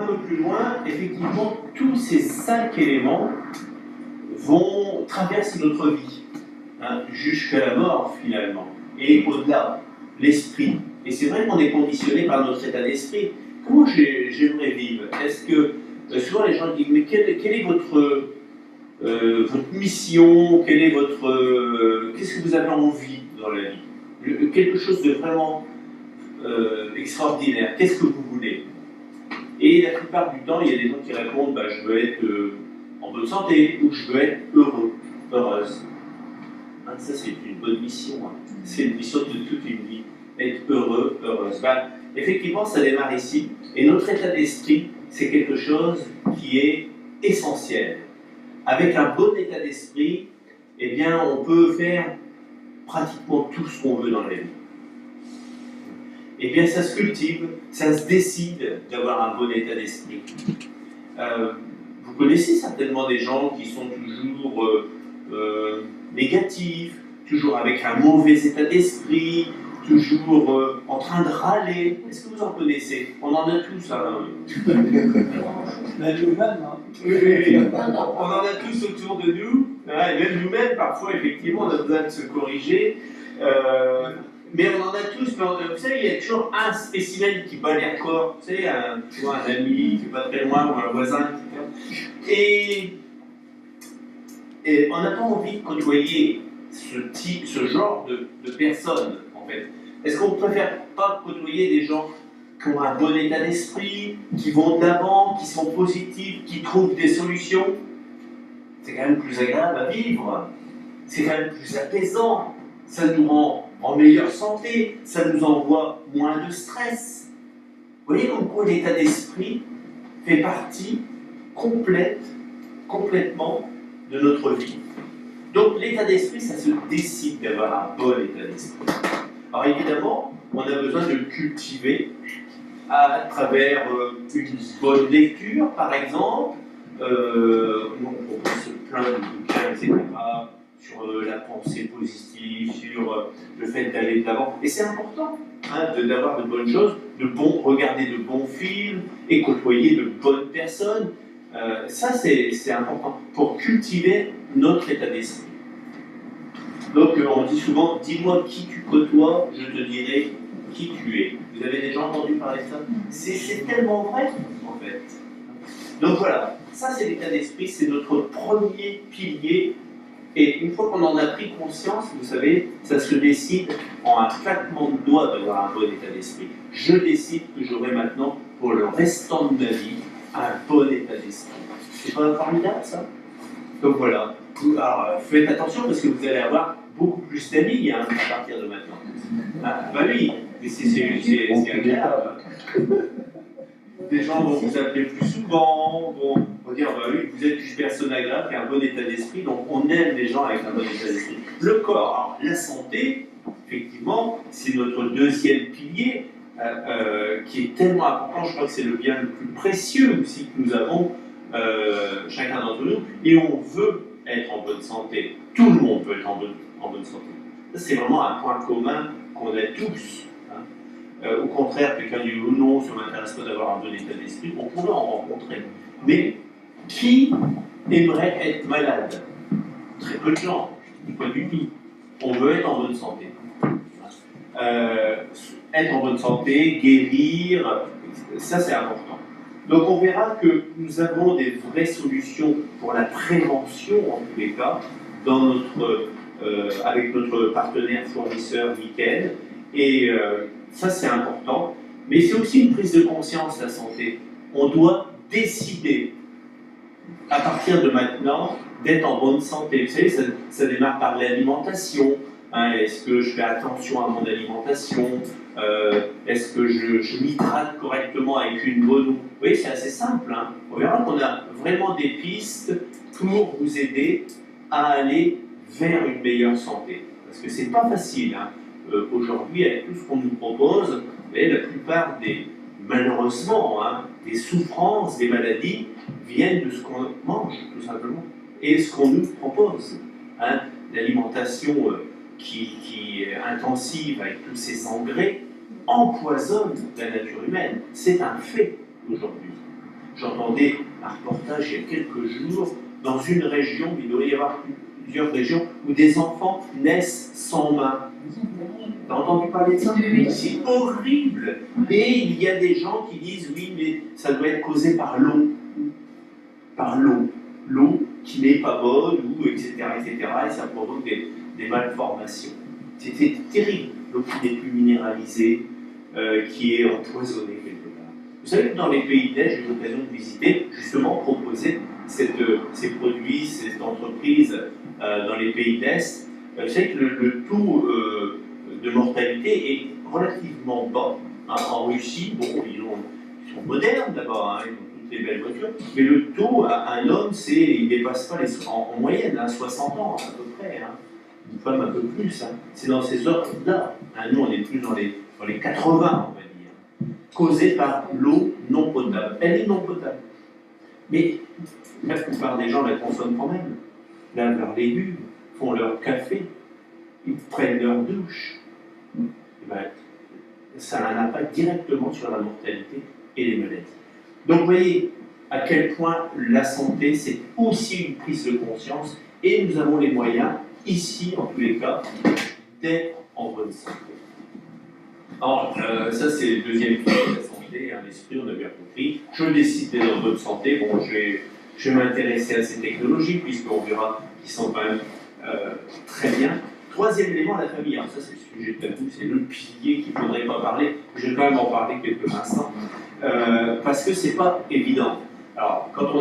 Un peu plus loin, effectivement, tous ces 5 éléments vont traverser notre vie, hein, jusqu'à la mort finalement, et au-delà, l'esprit. Et c'est vrai qu'on est conditionné par notre état d'esprit. Comment j'aimerais vivre? Est-ce que souvent les gens disent, mais quelle est votre mission? Quelle est votre qu'est-ce que vous avez envie dans la vie? Quelque chose de vraiment extraordinaire. Qu'est-ce que vous voulez? Et la plupart du temps, il y a des gens qui répondent, bah, je veux être en bonne santé, ou je veux être heureux, heureuse. Hein, ça, c'est une bonne mission. Hein. C'est une mission de toute une vie. Être heureux, heureuse. Bah, effectivement, ça démarre ici. Et notre état d'esprit, c'est quelque chose qui est essentiel. Avec un bon état d'esprit, eh bien, on peut faire pratiquement tout ce qu'on veut dans la vie. Eh bien, ça se cultive, ça se décide d'avoir un bon état d'esprit. Vous connaissez certainement des gens qui sont toujours négatifs, toujours avec un mauvais état d'esprit, toujours en train de râler. Est-ce que vous en connaissez? On en a tous. Hein. Même nous-mêmes. Hein. Oui, on en a tous autour de nous. Hein, et même nous-mêmes, parfois, effectivement, on a besoin de se corriger. Mais on en a tous, mais vous savez, il y a toujours un spécimen qui bat les records, vous savez, un ami qui est pas très loin, ou un voisin, etc. Et on n'a pas envie de côtoyer ce genre de personnes, en fait. Est-ce qu'on ne préfère pas côtoyer des gens qui ont un bon état d'esprit, qui vont de l'avant, qui sont positifs, qui trouvent des solutions? C'est quand même plus agréable à vivre, c'est quand même plus apaisant, ça nous rend en meilleure santé, ça nous envoie moins de stress. Vous voyez comme quoi l'état d'esprit fait partie complètement de notre vie. Donc l'état d'esprit, ça se décide d'avoir un bon état d'esprit. Alors évidemment, on a besoin de le cultiver à travers une bonne lecture, par exemple. On propose plein de bouquins, etc., sur la pensée positive, sur le fait d'aller de l'avant. Et c'est important hein, d'avoir de bonnes choses, regarder de bons films et côtoyer de bonnes personnes. Ça, c'est important pour cultiver notre état d'esprit. Donc, on dit souvent, dis-moi qui tu côtoies, je te dirai qui tu es. Vous avez déjà entendu parler de ça? C'est tellement vrai, en fait. Donc voilà, ça c'est l'état d'esprit, c'est notre premier pilier. Et une fois qu'on en a pris conscience, vous savez, ça se décide en un claquement de doigts d'avoir un bon état d'esprit. Je décide que j'aurai maintenant, pour le restant de ma vie, un bon état d'esprit. C'est pas formidable ça? Donc voilà. Alors faites attention parce que vous allez avoir beaucoup plus d'amis hein, à partir de maintenant. Ah, bah oui, mais c'est agréable. Des gens vont vous appeler plus souvent, vont dire bah oui, vous êtes une personne agréable qui a un bon état d'esprit, donc on aime les gens avec un bon état d'esprit. Le corps, alors la santé, effectivement, c'est notre deuxième pilier qui est tellement important, je crois que c'est le bien le plus précieux aussi que nous avons, chacun d'entre nous, et on veut être en bonne santé. Tout le monde peut être en bonne santé. Ça, c'est vraiment un point commun qu'on a tous. Au contraire, quelqu'un dit oh non, ça ne m'intéresse pas d'avoir un bon état d'esprit, on pourrait en rencontrer. Mais qui aimerait être malade? Très peu de gens, je ne dis pas du tout. On veut être en bonne santé. Être en bonne santé, guérir, ça c'est important. Donc on verra que nous avons des vraies solutions pour la prévention, en tous les cas, avec notre partenaire fournisseur Weekend. Et ça, c'est important. Mais c'est aussi une prise de conscience, la santé. On doit décider, à partir de maintenant, d'être en bonne santé. Vous savez, ça démarre par l'alimentation. Hein, est-ce que je fais attention à mon alimentation? Est-ce que je m'hydrate correctement avec une bonne eau? Vous voyez, c'est assez simple. Hein. On verra qu'on a vraiment des pistes pour vous aider à aller vers une meilleure santé. Parce que c'est pas facile. Hein. Aujourd'hui, avec tout ce qu'on nous propose, la plupart malheureusement, hein, des souffrances, des maladies viennent de ce qu'on mange, tout simplement, et ce qu'on nous propose. Hein. L'alimentation qui est intensive avec tous ces engrais empoisonne la nature humaine. C'est un fait aujourd'hui. J'entendais un reportage il y a quelques jours dans une région, il doit y avoir plusieurs régions, où des enfants naissent sans main. T'as entendu parler de ça? C'est horrible. Et il y a des gens qui disent oui, mais ça doit être causé par l'eau. Par l'eau. L'eau qui n'est pas bonne, ou etc., et ça provoque des malformations. C'était terrible. L'eau qui n'est plus minéralisée, qui est empoisonnée quelque part. Vous savez que dans les pays d'Est, j'ai eu l'occasion de visiter, justement, proposer ces produits, cette entreprise dans les pays d'Est. Vous savez que le taux de mortalité est relativement bas. Hein. En Russie, bon, ils sont modernes d'abord, hein, ils ont toutes les belles voitures, mais le taux à un homme, il ne dépasse pas en moyenne, hein, 60 ans à peu près. Hein. Une femme un peu plus. Hein. C'est dans ces ordres-là. Hein. Nous, on est plus dans les 80, on va dire. Causée par l'eau non potable. Elle est non potable. Mais la plupart des gens la consomment quand même. Lavent leurs légumes, font leur café, ils prennent leur douche. Et ben, ça a un impact directement sur la mortalité et les maladies. Donc vous voyez à quel point la santé, c'est aussi une prise de conscience et nous avons les moyens, ici en tous les cas, d'être en bonne santé. Alors, ça c'est le deuxième pilier de la santé, hein, l'esprit, on a bien compris. Je décide d'être en bonne santé, bon, je vais m'intéresser à ces technologies, puisqu'on verra qu'ils sont quand même très bien. Troisième élément, la famille. Alors ça c'est le sujet de tabou, c'est le pilier qu'il ne faudrait pas parler. Je vais quand même en parler quelques instants, parce que c'est pas évident. Alors, quand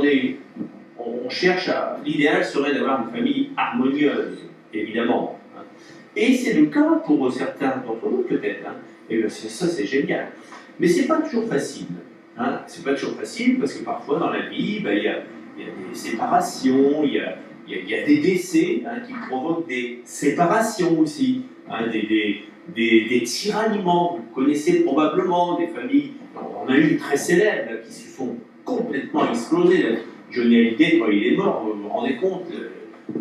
on cherche l'idéal serait d'avoir une famille harmonieuse, évidemment. Hein. Et c'est le cas pour certains d'entre nous, peut-être. Hein. Et bien, ça, c'est génial. Mais c'est pas toujours facile. Hein. C'est pas toujours facile parce que parfois, dans la vie, il y a des séparations, il y a des décès hein, qui provoquent des séparations aussi, hein, des tiraillements. Vous connaissez probablement des familles. On a eu une très célèbre là, qui se sont complètement explosées. Là. Johnny Hallyday, quand il est mort, vous vous rendez compte,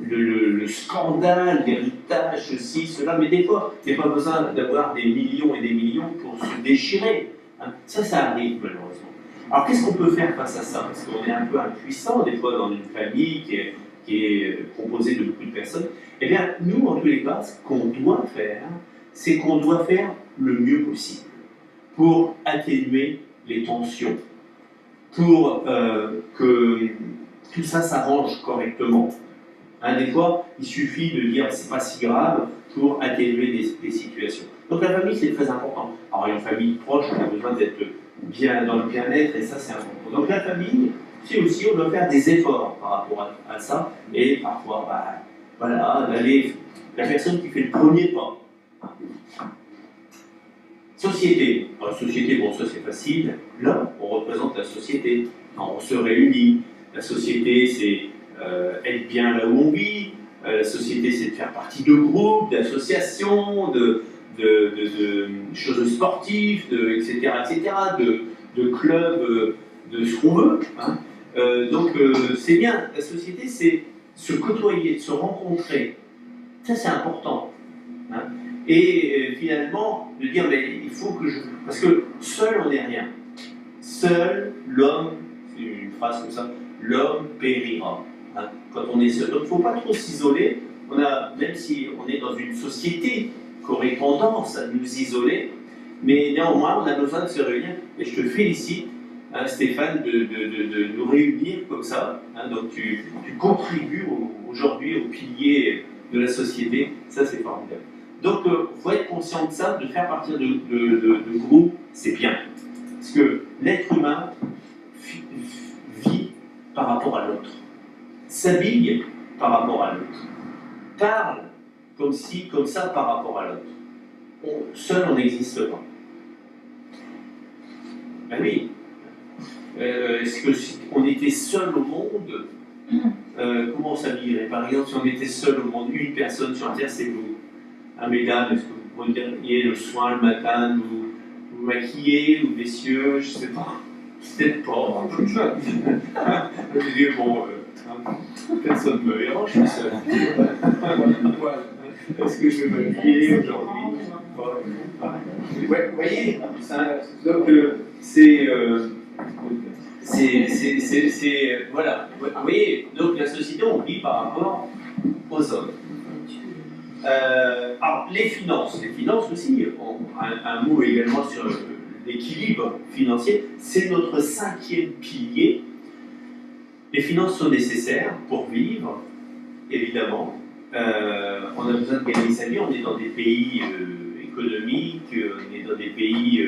le scandale d'héritage, ceci, cela, mais des fois, il n'y a pas besoin d'avoir des millions et des millions pour se déchirer. Hein. Ça arrive malheureusement. Alors qu'est-ce qu'on peut faire face à ça? Parce qu'on est un peu impuissant des fois dans une famille qui est composée de beaucoup de personnes. Eh bien, nous, en tous les cas, ce qu'on doit faire, c'est qu'on doit faire le mieux possible pour atténuer les tensions, pour que tout ça s'arrange correctement. Hein, des fois, il suffit de dire c'est pas si grave pour atténuer des situations. Donc la famille, c'est très important. Alors une famille proche, on a besoin d'être bien dans le bien-être et ça, c'est important. Donc la famille, c'est aussi, on doit faire des efforts par rapport à ça et parfois, voilà, la personne qui fait le premier pas. Société. Alors, société, bon, ça c'est facile. Là, on représente la société. Alors, on se réunit. La société, c'est être bien là où on vit. La société, c'est de faire partie de groupes, d'associations, de choses sportives, etc., de clubs, de ce qu'on veut. Hein. Donc, c'est bien. La société, c'est se côtoyer, se rencontrer. Ça, c'est important. Hein. Et finalement, de dire, mais il faut que je... Parce que seul, on n'est rien. Seul, l'homme, c'est une phrase comme ça, l'homme périra. Hein, quand on est seul. Donc il ne faut pas trop s'isoler. Même si on est dans une société qui aurait tendance à nous isoler, mais néanmoins, on a besoin de se réunir. Et je te félicite, hein, Stéphane, de nous réunir comme ça. Hein, donc tu contribues aujourd'hui au pilier de la société. Ça, c'est formidable. Donc, il faut être conscient de ça, de faire partir de groupes, c'est bien. Parce que l'être humain vit par rapport à l'autre, s'habille par rapport à l'autre, parle comme ça par rapport à l'autre. Seul, on n'existe pas. Ben oui. Est-ce que si on était seul au monde, comment on s'habillerait? Par exemple, si on était seul au monde, une personne sur Terre, c'est vous. Ah, mesdames, est-ce que vous preniez le soin le matin de vous maquiller, ou messieurs, je ne sais pas. Peut-être pas. Je dis, bon, personne ne me verra, je suis seul. Est-ce que je vais m'habiller aujourd'hui? Ouais, vous voyez, donc Voilà. Vous voyez, donc la société, on vit par rapport aux hommes. Alors, les finances aussi, un mot également sur l'équilibre financier, c'est notre 5e pilier. Les finances sont nécessaires pour vivre, évidemment. On a besoin de gagner sa vie, on est dans des pays économiques, on est dans des pays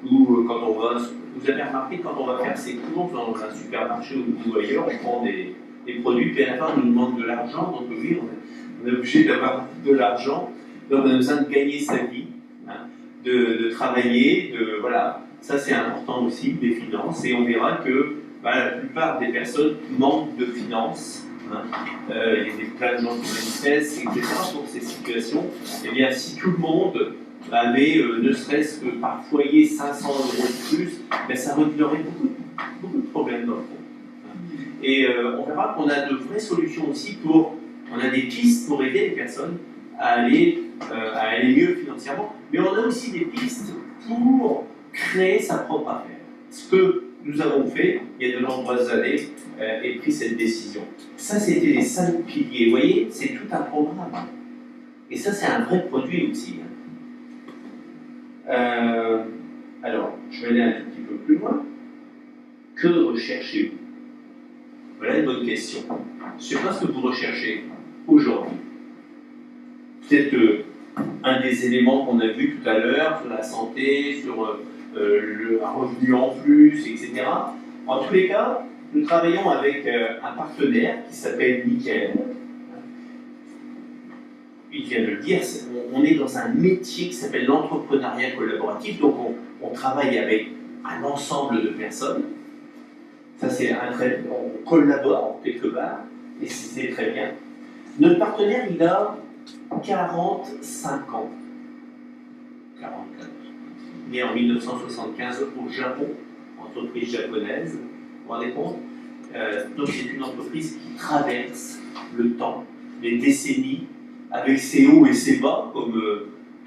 où quand on va, vous avez remarqué, quand on va faire ses courses dans un supermarché ou ailleurs, on prend des produits, puis à la fin on nous demande de l'argent, donc oui, on est obligé d'avoir de l'argent, donc on a besoin de gagner sa vie, hein, de travailler, voilà, ça c'est important aussi, les finances, et on verra que la plupart des personnes manquent de finances. Hein. Il y a plein de gens qui manifestent, etc. pour ces situations. Eh bien, si tout le monde avait ne serait-ce que par foyer 500 € de plus, ben, ça réglerait beaucoup de problèmes dans le fond. Et on verra qu'on a de vraies solutions aussi on a des pistes pour aider les personnes à aller mieux financièrement, mais on a aussi des pistes pour créer sa propre affaire. Ce que nous avons fait il y a de nombreuses années et pris cette décision. Ça, c'était les 5 piliers. Vous voyez, c'est tout un programme. Et ça, c'est un vrai produit aussi. Alors, je vais aller un tout petit peu plus loin. Que recherchez-vous? Voilà une bonne question. Je ne sais pas ce que vous recherchez aujourd'hui. Peut-être un des éléments qu'on a vu tout à l'heure sur la santé, sur le revenu en plus, etc. En tous les cas, nous travaillons avec un partenaire qui s'appelle Mickaël. Il vient de le dire, on est dans un métier qui s'appelle l'entrepreneuriat collaboratif, donc on travaille avec un ensemble de personnes. Ça, on collabore quelque part, et c'est très bien. Notre partenaire, il a 45 ans. 44. Né en 1975 au Japon, entreprise japonaise, vous vous rendez compte? Donc c'est une entreprise qui traverse le temps, les décennies, avec ses hauts et ses bas, comme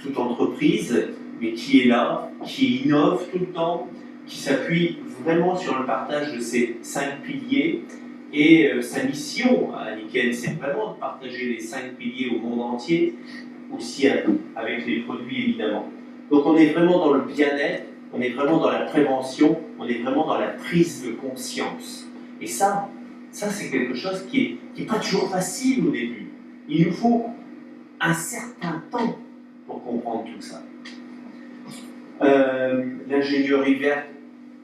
toute entreprise, mais qui est là, qui innove tout le temps, qui s'appuie vraiment sur le partage de ces 5 piliers. Et sa mission à Nikken, c'est vraiment de partager les 5 piliers au monde entier, aussi avec les produits évidemment. Donc on est vraiment dans le bien-être, on est vraiment dans la prévention, on est vraiment dans la prise de conscience. Et ça c'est quelque chose qui est pas toujours facile au début. Il nous faut un certain temps pour comprendre tout ça. L'ingénierie verte,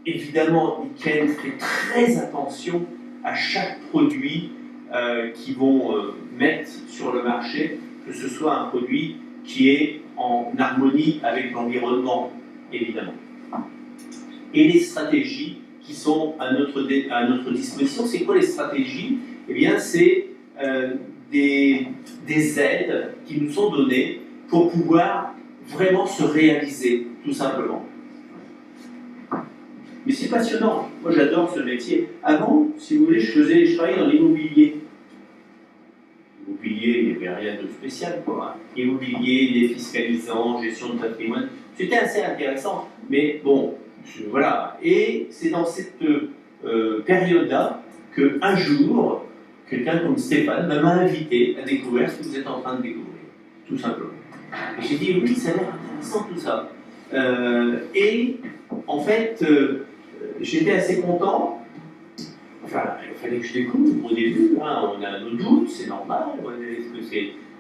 évidemment, Nikken fait très attention à chaque produit qu'ils vont mettre sur le marché, que ce soit un produit qui est en harmonie avec l'environnement, évidemment. Et les stratégies qui sont à notre disposition, c'est quoi les stratégies? Eh bien, c'est des aides qui nous sont données pour pouvoir vraiment se réaliser, tout simplement. Mais c'est passionnant. Moi, j'adore ce métier. Avant, si vous voulez, je travaillais dans l'immobilier. L'immobilier, il n'y avait rien de spécial, quoi. Immobilier, défiscalisant, gestion de patrimoine. C'était assez intéressant. Mais bon, voilà. Et c'est dans cette période-là qu'un jour, quelqu'un comme Stéphane m'a invité à découvrir ce que vous êtes en train de découvrir. Tout simplement. Et j'ai dit, oui, ça a l'air intéressant tout ça. Et en fait, j'étais assez content. Enfin, il fallait que je découvre au début. Hein, on a nos doutes, c'est normal.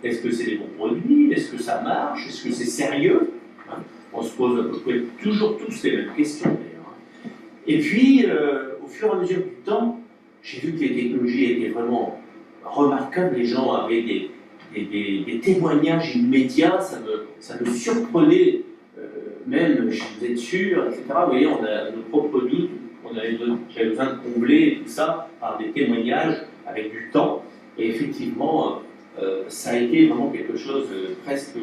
Est-ce que c'est des bons produits? Est-ce que ça marche? Est-ce que c'est sérieux? Hein, on se pose à peu près toujours tous les mêmes questions d'ailleurs. Et puis, au fur et à mesure du temps, j'ai vu que les technologies étaient vraiment remarquables. Les gens avaient des témoignages immédiats, ça me surprenait. Même, je vous êtes sûr, etc. Vous voyez, on a nos propres doutes, j'avais besoin de combler tout ça par des témoignages avec du temps. Et effectivement, ça a été vraiment quelque chose, presque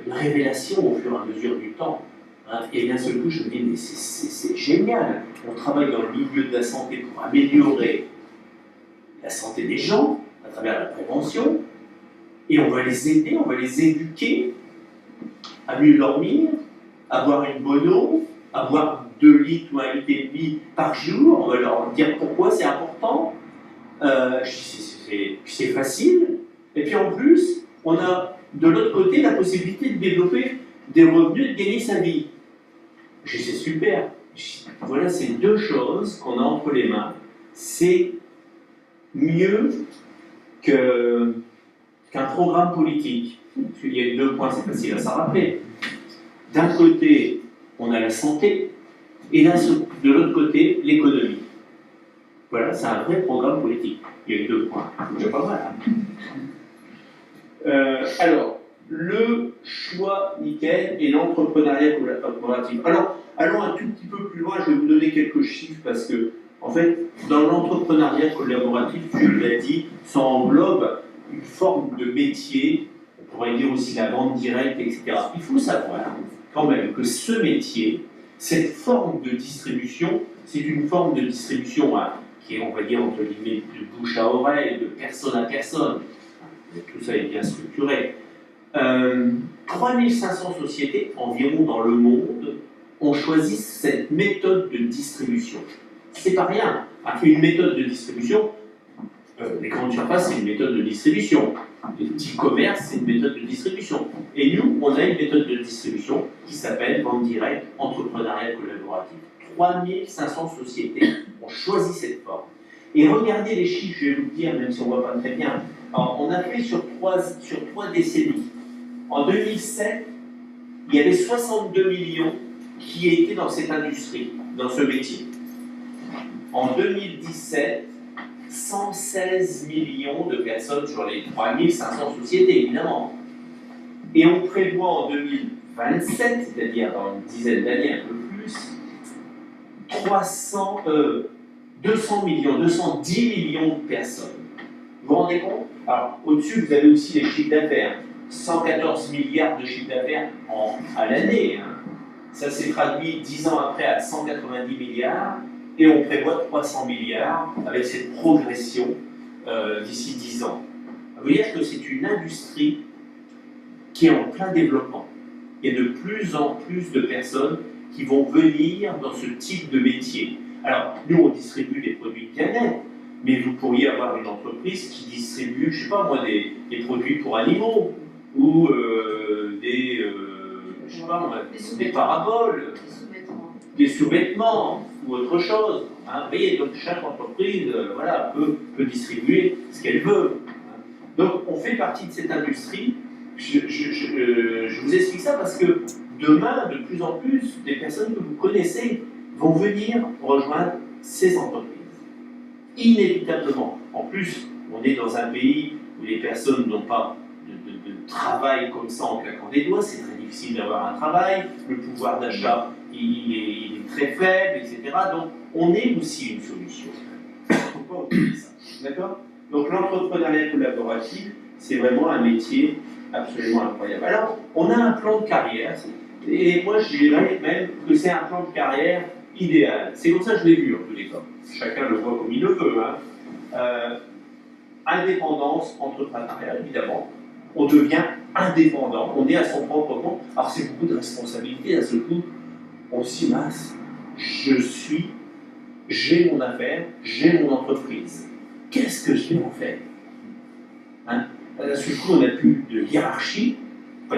une révélation au fur et à mesure du temps. Hein. Et d'un seul coup, je me dis, mais c'est génial. On travaille dans le milieu de la santé pour améliorer la santé des gens à travers la prévention. Et on va les aider, on va les éduquer à mieux dormir, à boire une bonne eau, à boire 2 litres ou 1,5 litre par jour. On va leur dire pourquoi c'est important. C'est facile. Et puis en plus, on a de l'autre côté la possibilité de développer des revenus, de gagner sa vie. Je dis, c'est super. Voilà, c'est 2 choses qu'on a entre les mains. C'est mieux qu'un programme politique. Parce qu'il y a 2 points, c'est facile à s'en rappeler. D'un côté, on a la santé, et de l'autre côté, l'économie. Voilà, c'est un vrai programme politique. Il y a 2 points. C'est pas mal. Alors, le choix nickel et l'entrepreneuriat collaboratif. Alors, allons un tout petit peu plus loin, je vais vous donner quelques chiffres parce que, en fait, dans l'entrepreneuriat collaboratif, je l'ai dit, ça englobe une forme de métier, on pourrait dire aussi la vente directe, etc. Il faut savoir quand même que ce métier, cette forme de distribution, c'est une forme de distribution qui est, on va dire, entre guillemets, de bouche à oreille, de personne à personne. Tout ça est bien structuré. 3500 sociétés environ dans le monde ont choisi cette méthode de distribution. C'est pas rien. Une méthode de distribution, les grandes surfaces, c'est une méthode de distribution. Les petits commerces, c'est une méthode de distribution. Et nous, on a une méthode de distribution qui s'appelle vente directe, entrepreneuriat collaboratif. 3500 sociétés ont choisi cette forme. Et regardez les chiffres, je vais vous le dire, même si on ne voit pas très bien. Alors, on a fait sur 3 décennies. En 2007, il y avait 62 millions qui étaient dans cette industrie, dans ce métier. En 2017, 116 millions de personnes sur les 3500 sociétés, évidemment. Et on prévoit en 2027, c'est-à-dire dans une dizaine d'années, un peu plus, 210 millions de personnes. Vous vous rendez compte? Alors, au-dessus, vous avez aussi les chiffres d'affaires. 114 milliards de chiffre d'affaires à l'année. Hein. Ça s'est traduit 10 ans après à 190 milliards. Et on prévoit 300 milliards avec cette progression d'ici 10 ans. Ça veut dire que c'est une industrie qui est en plein développement. Il y a de plus en plus de personnes qui vont venir dans ce type de métier. Alors, nous, on distribue des produits de bien-être, mais vous pourriez avoir une entreprise qui distribue, je ne sais pas moi, des produits pour animaux, ou des paraboles, des sous-vêtements, ou autre chose. Hein. Vous voyez, donc chaque entreprise peut distribuer ce qu'elle veut. Hein. Donc, on fait partie de cette industrie. Je vous explique ça parce que demain, de plus en plus, des personnes que vous connaissez vont venir rejoindre ces entreprises. Inévitablement. En plus, on est dans un pays où les personnes n'ont pas de travail comme ça en claquant des doigts, c'est très difficile d'avoir un travail, le pouvoir d'achat il est très faible, etc. Donc, on est aussi une solution. Pourquoi on dit ça? D'accord? Donc, l'entrepreneuriat collaboratif, c'est vraiment un métier absolument incroyable. Alors, on a un plan de carrière, et moi, je dirais même que c'est un plan de carrière idéal. C'est comme ça que je l'ai vu, en tous les cas. Chacun le voit comme il le veut. Hein. Indépendance, entrepreneuriat, évidemment. On devient indépendant, on est à son propre compte. Alors, c'est beaucoup de responsabilités, à ce coup. On s'y masse. J'ai mon affaire, j'ai mon entreprise. Qu'est-ce que je vais en faire? Hein? À ce coup, on n'a plus de hiérarchie, pas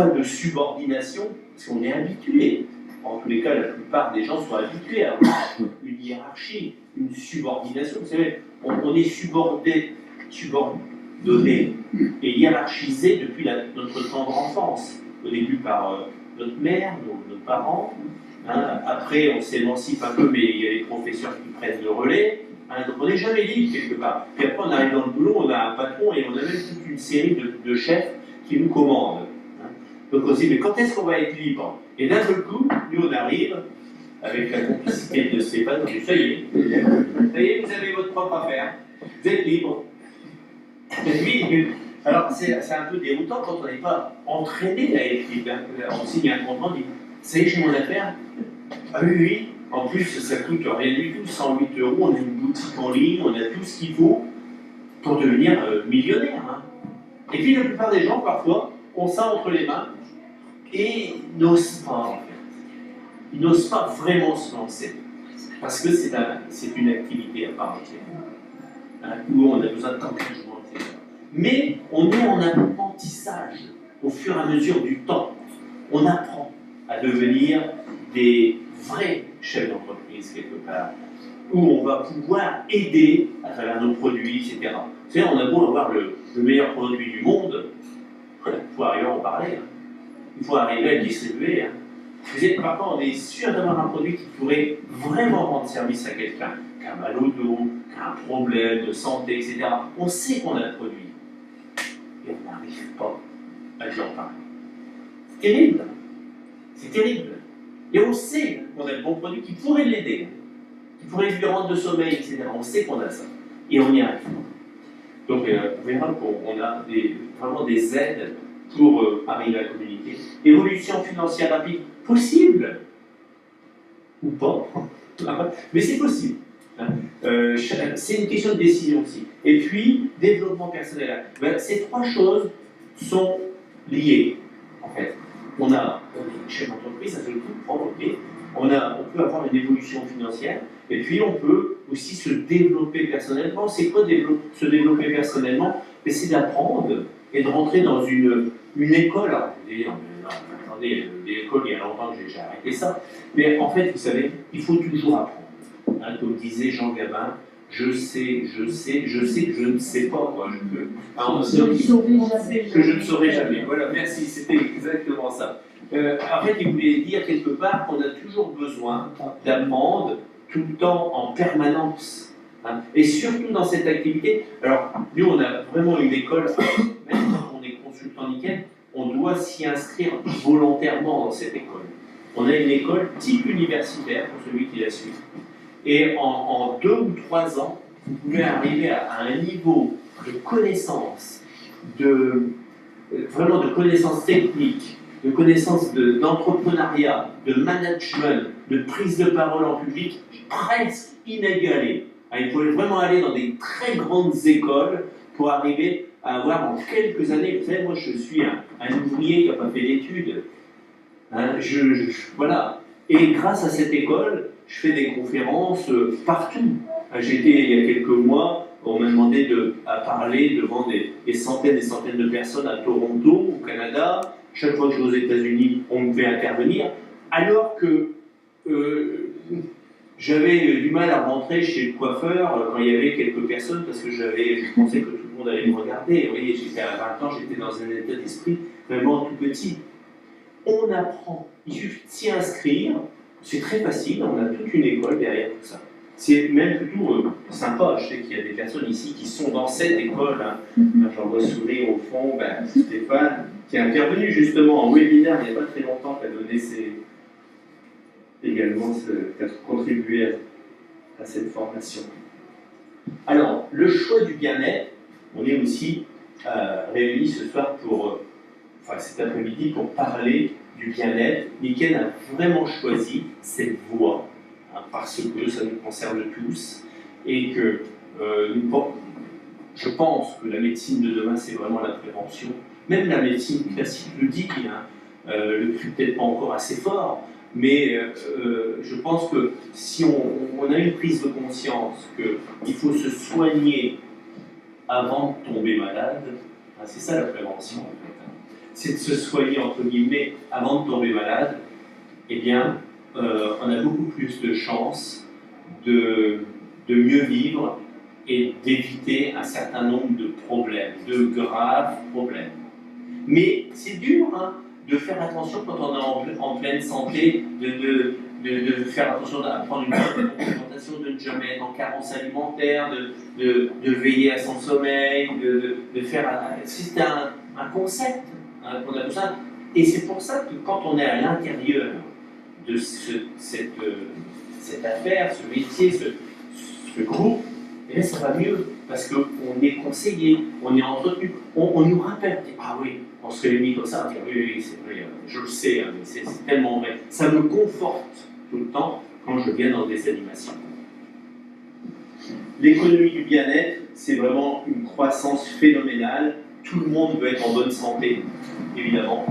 de subordination, parce qu'on est habitué. En tous les cas, la plupart des gens sont habitués à avoir une hiérarchie, une subordination. Vous savez, on est subordonné et hiérarchisé depuis notre tendre enfance. Au début par notre mère, nos parents. Hein. Après, on s'émancipe un peu, mais il y a les professeurs qui prennent le relais. Hein. Donc, on n'est jamais libre quelque part. Puis après, on arrive dans le boulot, on a un patron et on a même toute une série de chefs qui nous commandent. Hein. Donc, on se dit, mais quand est-ce qu'on va être libre? Et d'un seul coup, nous, on arrive avec la complicité de Stéphane, on dit, ça y est, vous avez votre propre affaire, vous êtes libre. Oui, alors c'est un peu déroutant quand on n'est pas entraîné à être libre. On signe un contrat, on dit, ça y est, j'ai mon affaire. Ah oui, en plus ça coûte rien du tout, 108 €, on a une boutique en ligne, on a tout ce qu'il faut pour devenir millionnaire. Hein. Et puis la plupart des gens, parfois, ont ça entre les mains et n'osent pas en fait. ils n'osent pas vraiment se lancer, parce que c'est une activité à part entière, hein, où on a besoin d'engagement, etc. Mais on est en apprentissage au fur et à mesure du temps. On apprend à devenir des vrais chefs d'entreprise, quelque part, où on va pouvoir aider à travers nos produits, etc. Vous savez, on a beau avoir le meilleur produit du monde, il faut arriver à en parler, hein. Il faut arriver à le distribuer. Hein. Vous savez, parfois, on est sûr d'avoir un produit qui pourrait vraiment rendre service à quelqu'un, qui a mal au dos, qui a un problème de santé, etc. On sait qu'on a le produit, et on n'arrive pas à lui en parler. C'est terrible. C'est terrible. Et on sait qu'on a le bon produit qui pourrait l'aider, qui pourrait lui rendre de sommeil, etc. On sait qu'on a ça. Et on y arrive. Donc, on verra qu'on a vraiment des aides pour arriver à communiquer. Évolution financière rapide, possible ou pas, mais c'est possible. Hein. C'est une question de décision aussi. Et puis, développement personnel. Ben, ces trois choses sont liées, en fait. On est chef d'entreprise, ça se coupe, ok. On peut avoir une évolution financière, et puis on peut aussi se développer personnellement. C'est quoi se développer personnellement? C'est d'apprendre et de rentrer dans une école. Alors, vous allez dire, non, attendez, l'école, il y a longtemps que j'ai arrêté ça. Mais en fait, vous savez, il faut toujours apprendre. Hein, comme disait Jean Gabin, je sais que je ne sais pas, quoi. Que je ne saurai jamais. Voilà, merci, c'était exactement ça. En fait, il voulait dire quelque part qu'on a toujours besoin d'apprendre tout le temps, en permanence. Hein. Et surtout dans cette activité. Alors, nous, on a vraiment une école, même quand on est consultant nickel, on doit s'y inscrire volontairement dans cette école. On a une école type universitaire pour celui qui la suit. Et en 2 ou 3 ans, vous pouvez arriver à un niveau de connaissance, vraiment de connaissances techniques, de connaissances d'entrepreneuriat, de management, de prise de parole en public, presque inégalé. Il faut vraiment aller dans des très grandes écoles pour arriver à avoir en quelques années, vous savez, moi je suis un ouvrier qui n'a pas fait d'études. Hein, voilà. Et grâce à cette école, je fais des conférences partout. J'étais il y a quelques mois, on m'a demandé à parler devant des centaines et des centaines de personnes à Toronto, au Canada. Chaque fois que je vais aux États-Unis, on me fait intervenir. Alors que j'avais du mal à rentrer chez le coiffeur quand il y avait quelques personnes parce que je pensais que tout le monde allait me regarder. Vous voyez, j'étais à 20 ans, j'étais dans un état d'esprit vraiment tout petit. On apprend, il suffit de s'y inscrire, c'est très facile, on a toute une école derrière tout ça. C'est même plutôt sympa, je sais qu'il y a des personnes ici qui sont dans cette école. Hein. J'en vois sourire au fond, Stéphane, qui est intervenu justement en webinaire il n'y a pas très longtemps, qui a donné qui a contribué à cette formation. Alors, le choix du bien-être, on est aussi réunis ce soir cet après-midi pour parler du bien-être. Nickel a vraiment choisi cette voie, hein, parce que ça nous concerne tous, et que je pense que la médecine de demain, c'est vraiment la prévention. Même la médecine classique le dit, hein, le crie peut-être pas encore assez fort, mais je pense que si on a une prise de conscience qu'il faut se soigner avant de tomber malade, hein, c'est ça la prévention en fait. Hein. C'est de se soigner entre guillemets avant de tomber malade, eh bien, on a beaucoup plus de chances de mieux vivre et d'éviter un certain nombre de problèmes, de graves problèmes. Mais c'est dur, hein, de faire attention quand on est en pleine santé, de faire attention à prendre une bonne alimentation, de ne jamais être en carence alimentaire, de veiller à son sommeil, de faire... C'est un concept, hein, qu'on a besoin. Et c'est pour ça que quand on est à l'intérieur de cette affaire, ce métier, ce groupe, eh bien, ça va mieux, parce qu'on est conseillé, on est entretenu, on nous rappelle, ah oui, on se réunit comme ça, on dit, oui, c'est vrai, je le sais, hein, mais c'est tellement vrai. Ça me conforte tout le temps quand je viens dans des animations. L'économie du bien-être, c'est vraiment une croissance phénoménale. Tout le monde veut être en bonne santé, évidemment.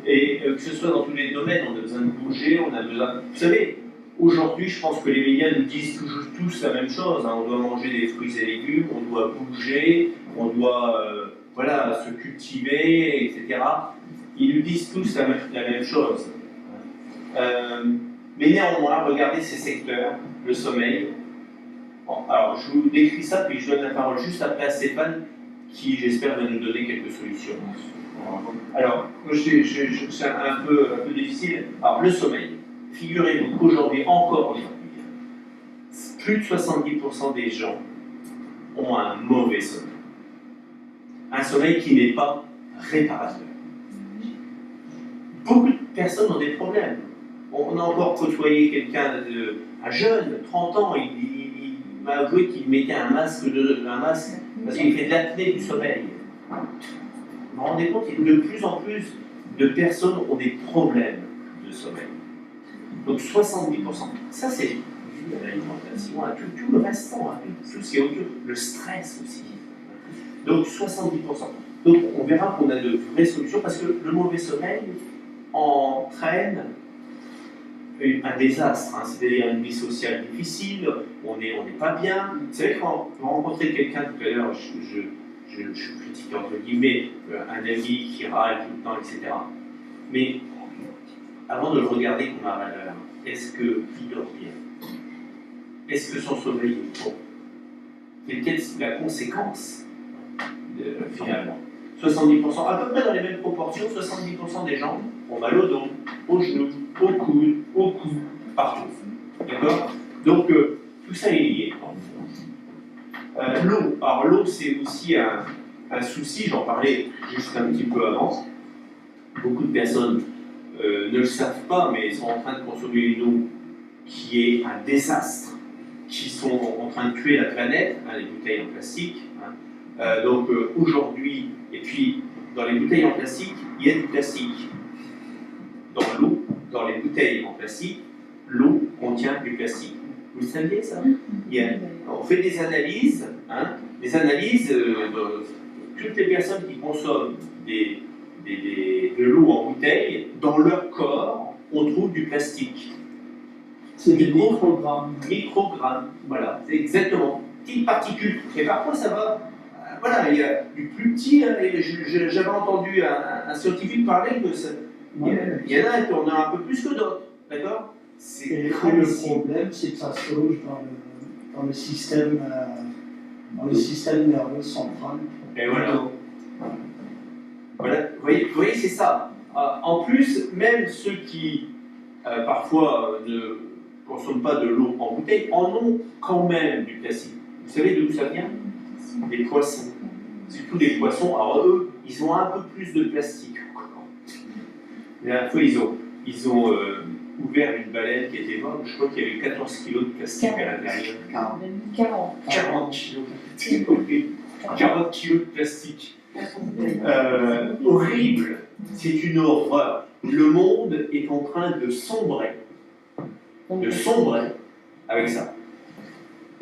Et que ce soit dans tous les domaines, on a besoin de bouger, on a besoin... Vous savez, aujourd'hui, je pense que les médias nous disent toujours tous la même chose. Hein. On doit manger des fruits et légumes, on doit bouger, on doit voilà, se cultiver, etc. Ils nous disent tous la même chose. Mais néanmoins, regardez ces secteurs, le sommeil. Bon, alors, je vous décris ça, puis je donne la parole juste après à Stéphane, qui, j'espère, va nous donner quelques solutions. Alors, c'est un peu difficile. Alors, le sommeil. Figurez-vous qu'aujourd'hui, encore aujourd'hui, plus de 70% des gens ont un mauvais sommeil. Un sommeil qui n'est pas réparateur. Beaucoup de personnes ont des problèmes. On a encore côtoyé quelqu'un, un jeune, 30 ans, il m'a avoué qu'il mettait un masque parce qu'il fait de l'apnée du sommeil. Vous vous rendez compte, de plus en plus de personnes ont des problèmes de sommeil. Donc 70%. Ça, c'est dû à l'alimentation, à tout le restant, hein, tout ce qui est autour, le stress aussi. Donc 70%. Donc on verra qu'on a de vraies solutions parce que le mauvais sommeil entraîne un désastre, hein, c'est-à-dire une vie sociale difficile, on n'est pas bien. Vous savez, quand vous rencontrez quelqu'un tout à l'heure, je critique entre guillemets un ami qui râle tout le temps, etc. Mais avant de le regarder comme un râleur, est-ce qu'il dort bien? Est-ce que son sommeil est bon? C'est peut-être la conséquence, finalement. 70%, à peu près dans les mêmes proportions, 70% des gens ont mal au dos, aux genoux, au cou, partout. D'accord? Donc, tout ça est lié. L'eau. Alors, l'eau, c'est aussi un souci, j'en parlais juste un petit peu avant. Beaucoup de personnes ne le savent pas, mais sont en train de consommer une eau qui est un désastre, qui sont en train de tuer la planète, hein, les bouteilles en plastique. Hein. Donc, aujourd'hui, et puis, dans les bouteilles en plastique, il y a du plastique. Dans l'eau, dans les bouteilles en plastique, l'eau contient du plastique. Vous le saviez ça? On fait des analyses, hein, toutes les personnes qui consomment de l'eau en bouteille, dans leur corps, on trouve du plastique. C'est des microgrammes. Microgrammes, voilà, c'est exactement. Petites particules. Et parfois ça va. Voilà, il y a du plus petit. Hein, j'avais entendu un scientifique parler que ça. Il y en a qui en ont un peu plus que d'autres, d'accord? Et le problème, c'est que ça se loge dans le système nerveux central. Et voilà. Voilà. Vous voyez, c'est ça. En plus, même ceux qui parfois ne consomment pas de l'eau en bouteille en ont quand même du plastique. Vous savez d'où ça vient? Des poissons. Surtout des poissons. Alors eux, ils ont un peu plus de plastique. La dernière fois, ils ont ouvert une baleine qui était morte. Je crois qu'il y avait 14 kilos de plastique à l'intérieur. 40 kilos. 40 kilos de plastique. Horrible. C'est une horreur. Le monde est en train de sombrer. De sombrer avec ça.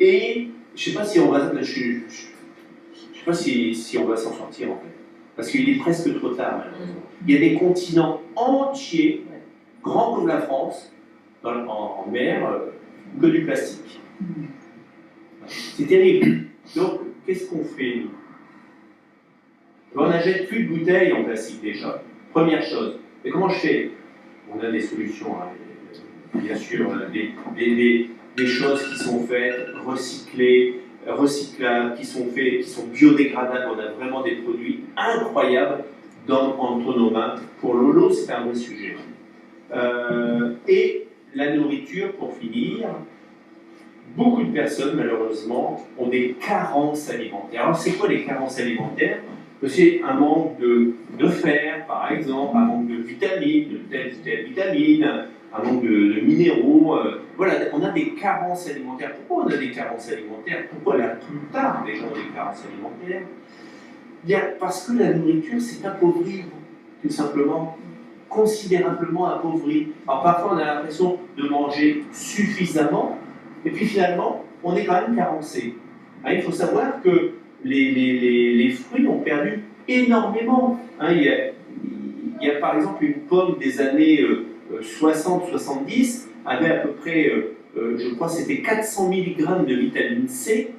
Et je ne sais pas si on va... Je sais pas si on va s'en sortir en fait. Parce qu'il est presque trop tard malheureusement. Il y a des continents entiers, grands comme la France, en mer, que du plastique. C'est terrible. Donc, qu'est-ce qu'on fait nous? On n'achète plus de bouteilles en plastique déjà. Première chose. Mais comment je fais? On a des solutions, hein. Bien sûr, des choses qui sont faites, recyclables, qui sont biodégradables. On a vraiment des produits incroyables entre nos mains. Pour l'eau, c'est un vrai sujet. Et la nourriture, pour finir, beaucoup de personnes, malheureusement, ont des carences alimentaires. Alors, c'est quoi les carences alimentaires? C'est un manque de fer, par exemple, un manque de vitamines, de telle vitamine, un manque de minéraux. Voilà, on a des carences alimentaires. Pourquoi on a des carences alimentaires? Pourquoi la plupart des gens ont des carences alimentaires? Bien, parce que la nourriture s'est appauvrie, tout simplement, considérablement appauvrie. Alors parfois, on a l'impression de manger suffisamment, et puis finalement, on est quand même carencé. Hein, il faut savoir que les fruits ont perdu énormément. Hein, il y a par exemple une pomme des années 60-70, avait à peu près, je crois, c'était 400 mg de vitamine C.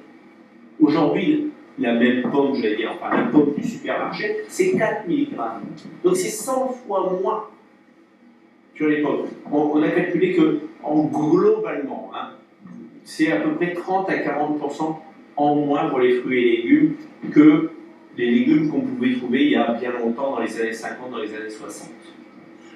Aujourd'hui, la même pomme, j'allais dire, enfin la pomme du supermarché, c'est 4 mg. Donc c'est 100 fois moins sur les pommes. On a calculé que, globalement, hein, c'est à peu près 30 à 40% en moins pour les fruits et légumes que les légumes qu'on pouvait trouver il y a bien longtemps, dans les années 50, dans les années 60.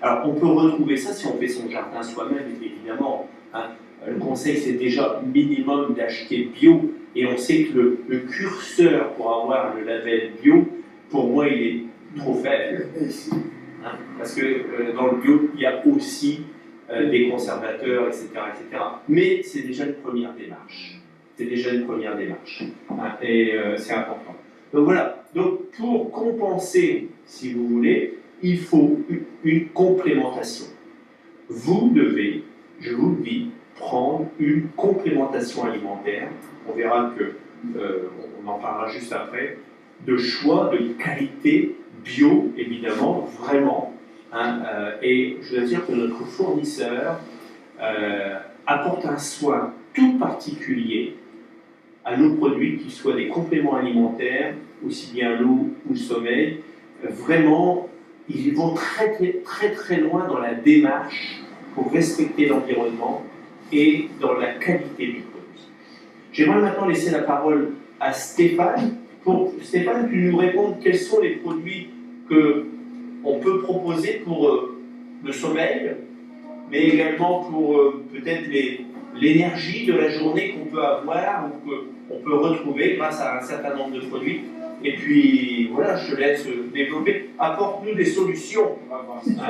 Alors on peut retrouver ça si on fait son jardin soi-même, évidemment. Hein. Le conseil, c'est déjà minimum d'acheter bio, et on sait que le curseur pour avoir le label bio, pour moi, il est trop faible. Hein, parce que dans le bio, il y a aussi des conservateurs, etc., etc. Mais c'est déjà une première démarche. C'est déjà une première démarche. Hein, et c'est important. Donc voilà. Donc pour compenser, si vous voulez, il faut une complémentation. Vous devez, je vous le dis, prendre une complémentation alimentaire. On verra que, on en parlera juste après, de choix de qualité bio, évidemment, vraiment. Hein, et je dois dire que notre fournisseur apporte un soin tout particulier à nos produits, qu'ils soient des compléments alimentaires, aussi bien l'eau ou le sommeil. Vraiment, ils vont très, très, très, très loin dans la démarche pour respecter l'environnement et dans la qualité du produit. J'aimerais maintenant laisser la parole à Stéphane. Stéphane, tu nous réponds quels sont les produits qu'on peut proposer pour le sommeil, mais également pour peut-être l'énergie de la journée qu'on peut avoir ou qu'on peut retrouver grâce à un certain nombre de produits. Et puis voilà, je te laisse développer. Apporte-nous des solutions. On va voir ça.